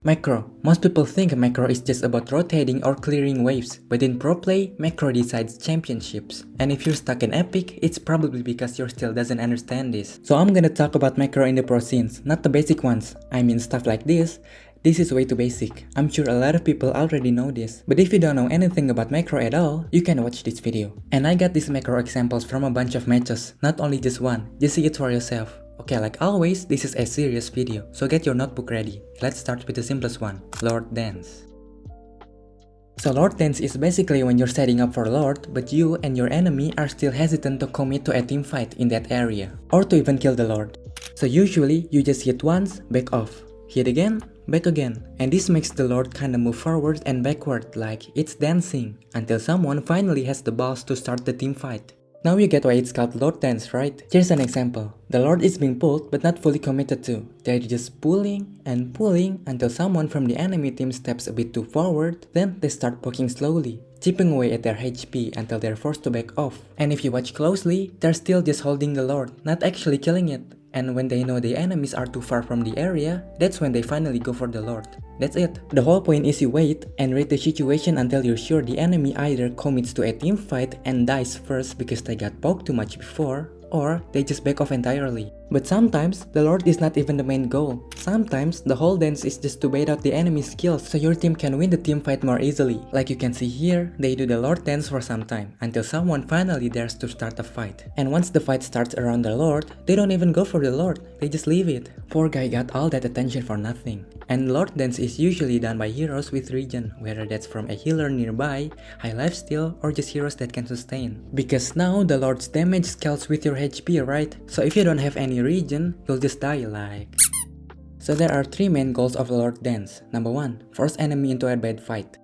Macro. Most people think macro is just about rotating or clearing waves, but in pro play, macro decides championships. And if you're stuck in epic, it's probably because you still doesn't understand this. So I'm gonna talk about macro in the pro scenes, not the basic ones. I mean stuff like this. This is way too basic. I'm sure a lot of people already know this. But if you don't know anything about macro at all, you can watch this video. And I got these macro examples from a bunch of matches, not only just one. Just see it for yourself. Okay, like always, this is a serious video, so get your notebook ready. Let's start with the simplest one, Lord Dance. So Lord Dance is basically when you're setting up for Lord, but you and your enemy are still hesitant to commit to a team fight in that area, or to even kill the Lord. So usually, you just hit once, back off. Hit again, back again. And this makes the Lord kinda move forward and backward like it's dancing, until someone finally has the balls to start the team fight. Now you get why it's called Lord Dance, right? Here's an example. The Lord is being pulled but not fully committed to. They're just pulling and pulling until someone from the enemy team steps a bit too forward, then they start poking slowly, chipping away at their HP until they're forced to back off. And if you watch closely, they're still just holding the Lord, not actually killing it. And when they know the enemies are too far from the area, that's when they finally go for the Lord. That's it. The whole point is you wait and read the situation until you're sure the enemy either commits to a team fight and dies first because they got poked too much before, or they just back off entirely. But sometimes, the Lord is not even the main goal. Sometimes, the whole dance is just to bait out the enemy's skills so your team can win the team fight more easily. Like you can see here, they do the Lord dance for some time, until someone finally dares to start a fight. And once the fight starts around the Lord, they don't even go for the Lord, they just leave it. Poor guy got all that attention for nothing. And Lord dance is usually done by heroes with regen, whether that's from a healer nearby, high lifesteal, or just heroes that can sustain. Because now the Lord's damage scales with your HP, right? So if you don't have any regen, you'll just die like. So there are three main goals of the Lord Dance. Number 1. Force enemy into a bad fight.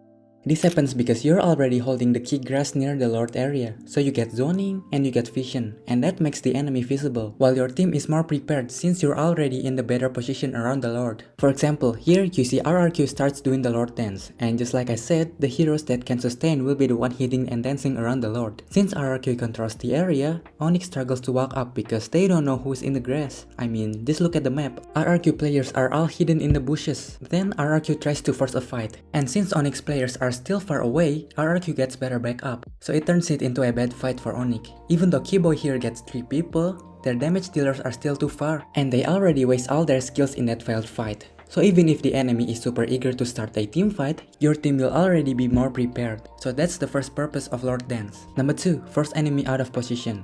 This happens because you're already holding the key grass near the Lord area, so you get zoning and you get vision, and that makes the enemy visible, while your team is more prepared since you're already in the better position around the Lord. For example, here you see RRQ starts doing the Lord dance, and just like I said, the heroes that can sustain will be the one hitting and dancing around the Lord. Since RRQ controls the area, Onyx struggles to walk up because they don't know who's in the grass. I mean, just look at the map. RRQ players are all hidden in the bushes. Then RRQ tries to force a fight, and since Onyx players are still far away, RRQ gets better backup, so it turns it into a bad fight for Onyx. Even though Keyboy here gets 3 people, their damage dealers are still too far, and they already waste all their skills in that failed fight. So even if the enemy is super eager to start a team fight, your team will already be more prepared. So that's the first purpose of Lord Dance. Number 2. Force enemy out of position.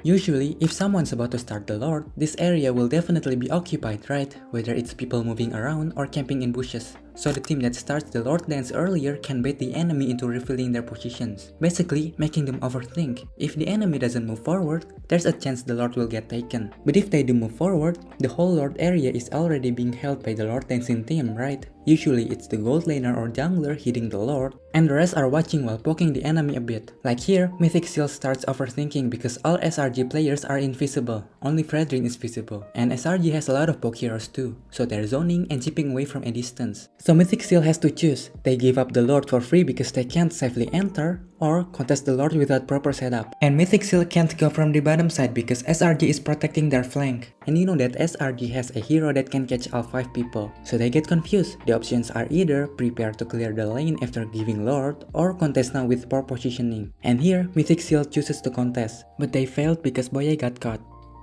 Usually, if someone's about to start the Lord, this area will definitely be occupied, right? Whether it's people moving around or camping in bushes. So the team that starts the Lord Dance earlier can bait the enemy into refilling their positions, basically making them overthink. If the enemy doesn't move forward, there's a chance the Lord will get taken. But if they do move forward, the whole Lord area is already being held by the Lord Dancing team, right? Usually it's the gold laner or jungler hitting the Lord, and the rest are watching while poking the enemy a bit. Like here, Mythic Seal starts overthinking because all SRG players are invisible, only Fredrin is visible, and SRG has a lot of poke heroes too, so they're zoning and chipping away from a distance. So Mythic Seal has to choose. They give up the Lord for free because they can't safely enter, or contest the Lord without proper setup. And Mythic Seal can't go from the bottom side because SRG is protecting their flank. And you know that SRG has a hero that can catch all 5 people, so they get confused. The options are either prepare to clear the lane after giving Lord, or contest now with poor positioning. And here, Mythic Seal chooses to contest, but they failed because Boye got caught.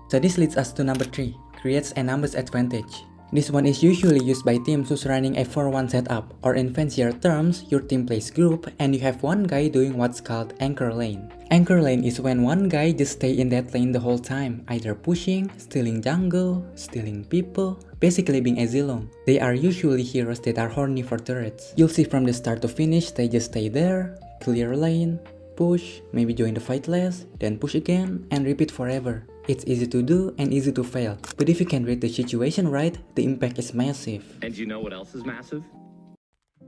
So this leads us to number 3, creates a numbers advantage. This one is usually used by teams who's running a 4-1 setup, or in fancier terms, your team plays group and you have one guy doing what's called anchor lane. Anchor lane is when one guy just stay in that lane the whole time, either pushing, stealing jungle, stealing people, basically being a Zilong. They are usually heroes that are horny for turrets. You'll see from the start to finish they just stay there, clear lane, push, maybe join the fight less, then push again, and repeat forever. It's easy to do and easy to fail, but if you can read the situation right, the impact is massive. And do you know what else is massive?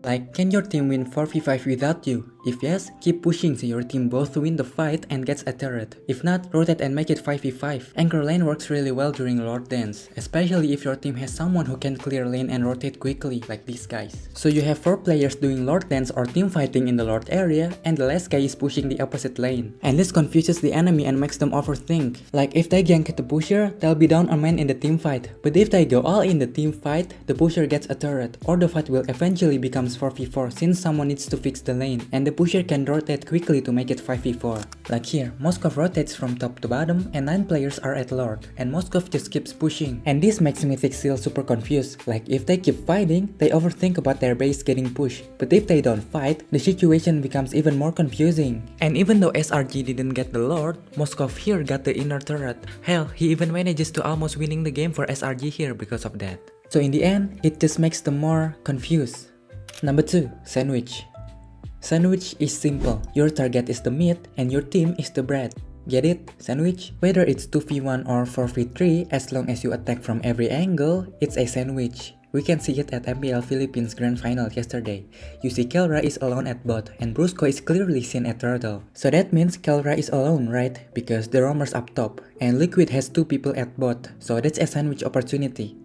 Like, can your team win 4v5 without you? If yes, keep pushing so your team both win the fight and gets a turret. If not, rotate and make it 5v5. Anchor lane works really well during Lord Dance, especially if your team has someone who can clear lane and rotate quickly, like these guys. So you have 4 players doing Lord Dance or team fighting in the Lord area, and the last guy is pushing the opposite lane. And this confuses the enemy and makes them overthink. Like, if they gank the pusher, they'll be down a man in the team fight. But if they go all in the team fight, the pusher gets a turret, or the fight will eventually become 4v4 since someone needs to fix the lane, and the pusher can rotate quickly to make it 5v4. Like here, Moskov rotates from top to bottom and 9 players are at Lord, and Moskov just keeps pushing. And this makes Mythic still super confused. Like, if they keep fighting, they overthink about their base getting pushed. But if they don't fight, the situation becomes even more confusing. And even though SRG didn't get the Lord, Moskov here got the inner turret. Hell, he even manages to almost winning the game for SRG here because of that. So in the end, it just makes them more confused. Number 2. Sandwich. Sandwich is simple. Your target is the meat and your team is the bread. Get it? Sandwich? Whether it's 2v1 or 4v3, as long as you attack from every angle, it's a sandwich. We can see it at MPL Philippines Grand Final yesterday. You see Kelra is alone at bot and Brusco is clearly seen at turtle. So that means Kelra is alone, right? Because the roamer's up top and Liquid has 2 people at bot, so that's a sandwich opportunity.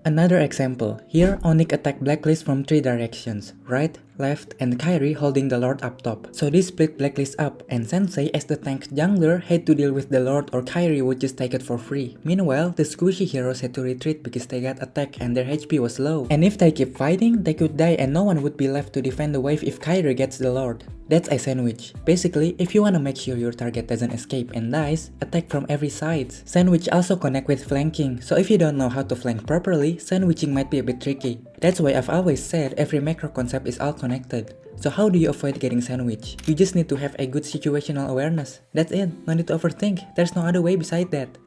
Another example, here Onyx attack Blacklist from 3 directions, right, left, and Kairi holding the Lord up top. So this split Blacklist up, and Sensei as the tank jungler had to deal with the Lord or Kairi would just take it for free. Meanwhile, the squishy heroes had to retreat because they got attacked and their HP was low. And if they keep fighting, they could die and no one would be left to defend the wave if Kairi gets the Lord. That's a sandwich. Basically, if you wanna make sure your target doesn't escape and dies, attack from every side. Sandwich also connect with flanking, so if you don't know how to flank properly, sandwiching might be a bit tricky. That's why I've always said every macro concept is all connected. So how do you avoid getting sandwich? You just need to have a good situational awareness. That's it, no need to overthink, there's no other way beside that.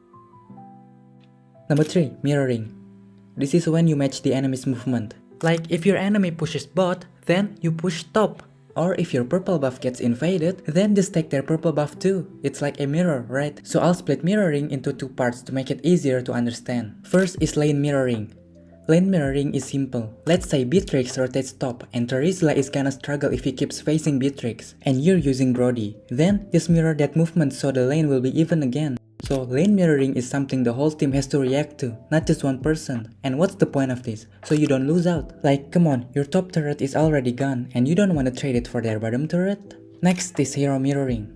Number 3. Mirroring. This is when you match the enemy's movement. Like, if your enemy pushes bot, then you push top. Or if your purple buff gets invaded, then just take their purple buff too. It's like a mirror, right? So I'll split mirroring into 2 parts to make it easier to understand. First is lane mirroring. Lane mirroring is simple. Let's say Beatrix rotates top and Terizla is gonna struggle if he keeps facing Beatrix and you're using Brody. Then just mirror that movement so the lane will be even again. So lane mirroring is something the whole team has to react to, not just one person. And what's the point of this? So you don't lose out. Like, come on, your top turret is already gone and you don't want to trade it for their bottom turret? Next is hero mirroring.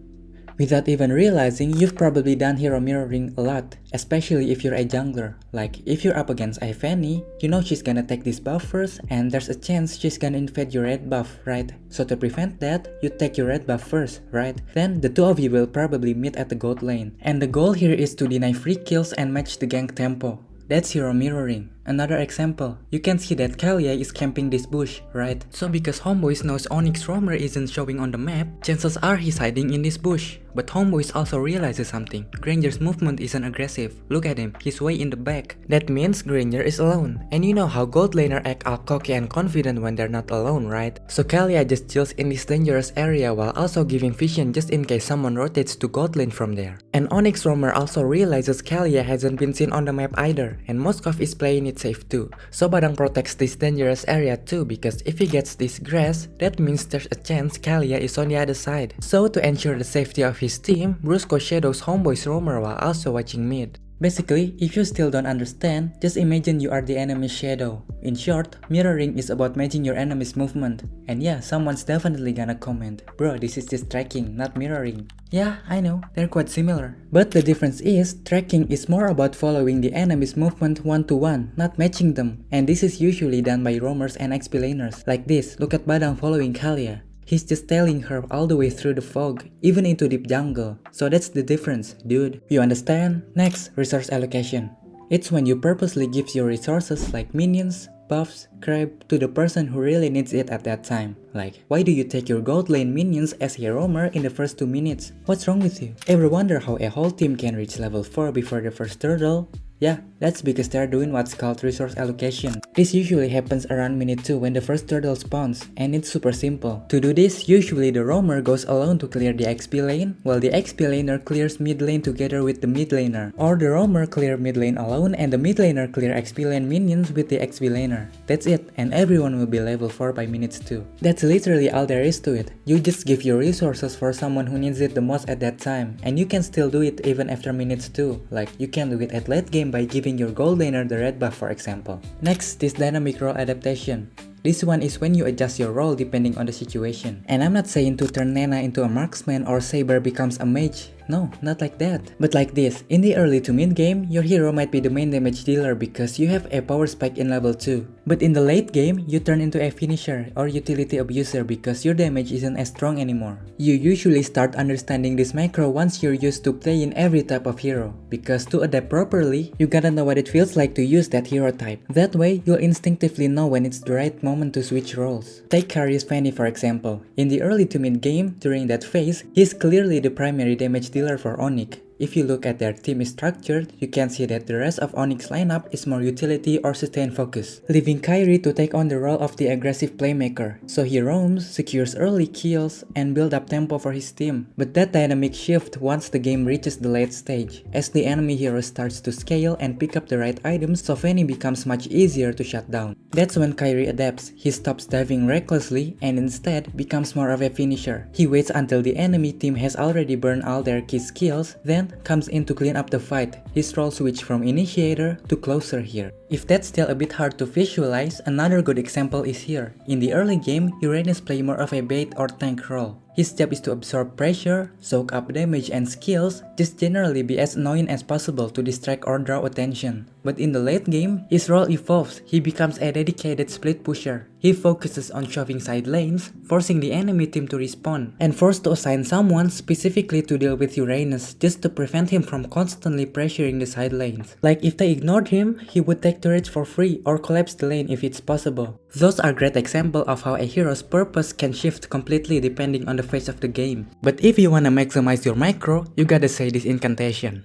Without even realizing, you've probably done hero mirroring a lot, especially if you're a jungler. Like, if you're up against Ivani, you know she's gonna take this buff first and there's a chance she's gonna invade your red buff, right? So to prevent that, you take your red buff first, right? Then the 2 of you will probably meet at the gold lane. And the goal here is to deny free kills and match the gank tempo. That's hero mirroring. Another example, you can see that Kalia is camping this bush, right? So because Homeboy knows Onyx roamer isn't showing on the map, chances are he's hiding in this bush. But Homeboy also realizes something. Granger's movement isn't aggressive. Look at him, he's way in the back. That means Granger is alone. And you know how gold laner act all cocky and confident when they're not alone, right? So Kalia just chills in this dangerous area while also giving vision just in case someone rotates to gold lane from there. And Onyx roamer also realizes Kalia hasn't been seen on the map either, and Moskov is playing it safe too. So Badang protects this dangerous area too because if he gets this grass, that means there's a chance Kalia is on the other side. So to ensure the safety of his team, Brusco shadows Homeboy's roamer while also watching mid. Basically, if you still don't understand, just imagine you are the enemy's shadow. In short, mirroring is about matching your enemy's movement. And yeah, someone's definitely gonna comment, bro, this is just tracking, not mirroring. Yeah, I know, they're quite similar. But the difference is, tracking is more about following the enemy's movement one-to-one, not matching them. And this is usually done by roamers and XP laners. Like this, look at Badang following Kalia. He's just tailing her all the way through the fog, even into deep jungle. So that's the difference, dude. You understand? Next, resource allocation. It's when you purposely give your resources like minions, buffs, creep to the person who really needs it at that time. Like, why do you take your gold lane minions as a roamer in the first 2 minutes? What's wrong with you? Ever wonder how a whole team can reach level 4 before the first turtle? Yeah, that's because they're doing what's called resource allocation. This usually happens around minute 2 when the first turtle spawns, and it's super simple. To do this, usually the roamer goes alone to clear the XP lane, while the XP laner clears mid lane together with the mid laner. Or the roamer clear mid lane alone and the mid laner clear XP lane minions with the XP laner. That's it, and everyone will be level 4 by minutes 2. That's literally all there is to it. You just give your resources for someone who needs it the most at that time, and you can still do it even after minutes 2. Like, you can do it at late game by giving your gold laner the red buff, for example. Next is dynamic role adaptation. This one is when you adjust your role depending on the situation. And I'm not saying to turn Nana into a marksman or Saber becomes a mage. No, not like that. But like this, in the early to mid game, your hero might be the main damage dealer because you have a power spike in level 2. But in the late game, you turn into a finisher or utility abuser because your damage isn't as strong anymore. You usually start understanding this macro once you're used to playing every type of hero. Because to adapt properly, you gotta know what it feels like to use that hero type. That way, you'll instinctively know when it's the right moment to switch roles. Take Karius Fanny for example. In the early to mid game, during that phase, he's clearly the primary damage dealer for Onyx. If you look at their team is structured, you can see that the rest of Onyx lineup is more utility or sustain focus, leaving Kyrie to take on the role of the aggressive playmaker. So he roams, secures early kills, and build up tempo for his team. But that dynamic shift once the game reaches the late stage, as the enemy hero starts to scale and pick up the right items, so Fanny becomes much easier to shut down. That's when Kyrie adapts. He stops diving recklessly and instead becomes more of a finisher. He waits until the enemy team has already burned all their key skills, then comes in to clean up the fight. His role switch from initiator to closer here. If that's still a bit hard to visualize, another good example is here. In the early game, Uranus play more of a bait or tank role. His job is to absorb pressure, soak up damage and skills, just generally be as annoying as possible to distract or draw attention. But in the late game, his role evolves. He becomes a dedicated split pusher. He focuses on shoving side lanes, forcing the enemy team to respawn, and forced to assign someone specifically to deal with Uranus just to prevent him from constantly pressuring the side lanes. Like if they ignored him, he would take turrets for free or collapse the lane if it's possible. Those are great examples of how a hero's purpose can shift completely depending on the phase of the game. But if you wanna maximize your macro, you gotta say this incantation.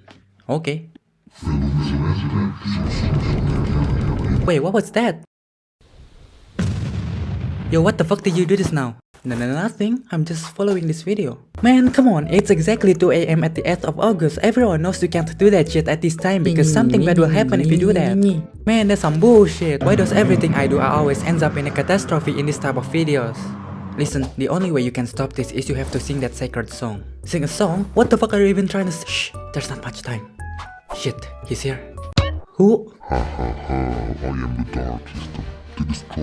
Okay. Wait, what was that? Yo, what the fuck did you do this now? No, nothing. I'm just following this video. Man, come on. It's exactly 2 AM at the 8th of August. Everyone knows you can't do that shit at this time because something bad will happen if you do that. Man, that's some bullshit. Why does everything I do always ends up in a catastrophe in this type of videos? Listen, the only way you can stop this is you have to sing that sacred song. Sing a song? What the fuck are you even trying to say? Shh, there's not much time. Shit, he's here. Who? I am the Dark Sister.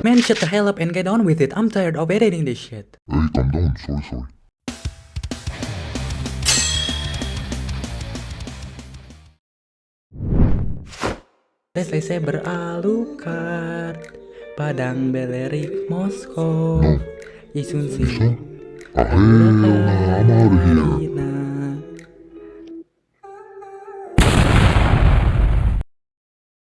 Man, shut the hell up and get on with it. I'm tired of editing this shit. Hey, calm down. Sorry. Selesai beralukar Padang Belerik Moskow No. Isun Listen. I'm out of here.